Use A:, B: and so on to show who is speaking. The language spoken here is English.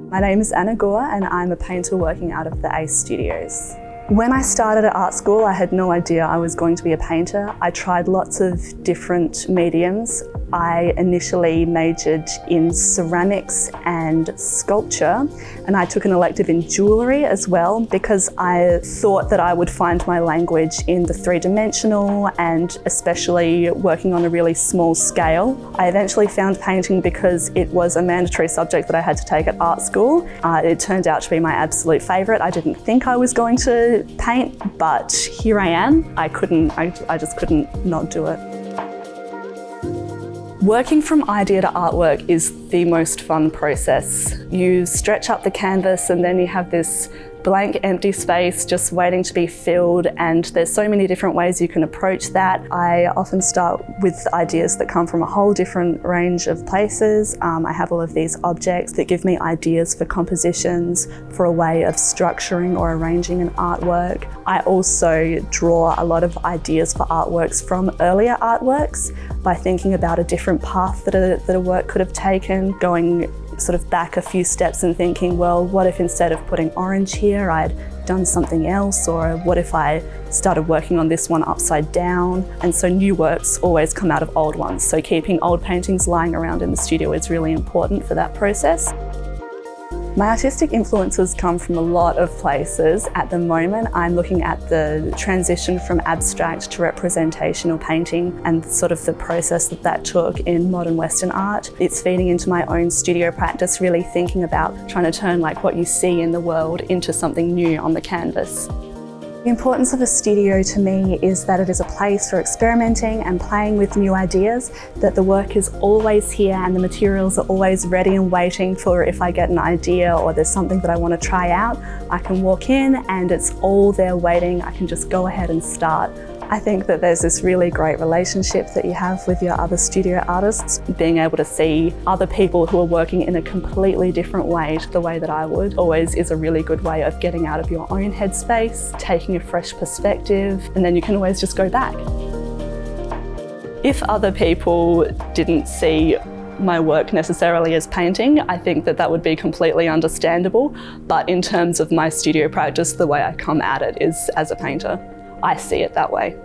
A: My name is Gore and I'm a painter working out of the ACE Studios. When I started at art school, I had no idea I was going to be a painter. I tried lots of different mediums. I initially majored in ceramics and sculpture, and I took an elective in jewellery as well because I thought that I would find my language in the three-dimensional and especially working on a really small scale. I eventually found painting because it was a mandatory subject that I had to take at art school. It turned out to be my absolute favourite. I didn't think I was going to paint, but here I am. I just couldn't not do it. Working from idea to artwork is the most fun process. You stretch up the canvas and then you have this blank empty space just waiting to be filled, and there's so many different ways you can approach that. I often start with ideas that come from a whole different range of places. I have all of these objects that give me ideas for compositions, for a way of structuring or arranging an artwork. I also draw a lot of ideas for artworks from earlier artworks by thinking about a different path that a work could have taken, going sort of back a few steps and thinking, well, what if instead of putting orange here, I'd done something else? Or what if I started working on this one upside down? And so new works always come out of old ones. So keeping old paintings lying around in the studio is really important for that process. My artistic influences come from a lot of places. At the moment, I'm looking at the transition from abstract to representational painting and sort of the process that took in modern Western art. It's feeding into my own studio practice, really thinking about trying to turn like what you see in the world into something new on the canvas. The importance of a studio to me is that it is a place for experimenting and playing with new ideas, that the work is always here and the materials are always ready and waiting for if I get an idea or there's something that I want to try out. I can walk in and it's all there waiting. I can just go ahead and start. I think that there's this really great relationship that you have with your other studio artists. Being able to see other people who are working in a completely different way to the way that I would always is a really good way of getting out of your own headspace, taking a fresh perspective, and then you can always just go back. If other people didn't see my work necessarily as painting, I think that would be completely understandable. But in terms of my studio practice, the way I come at it is as a painter. I see it that way.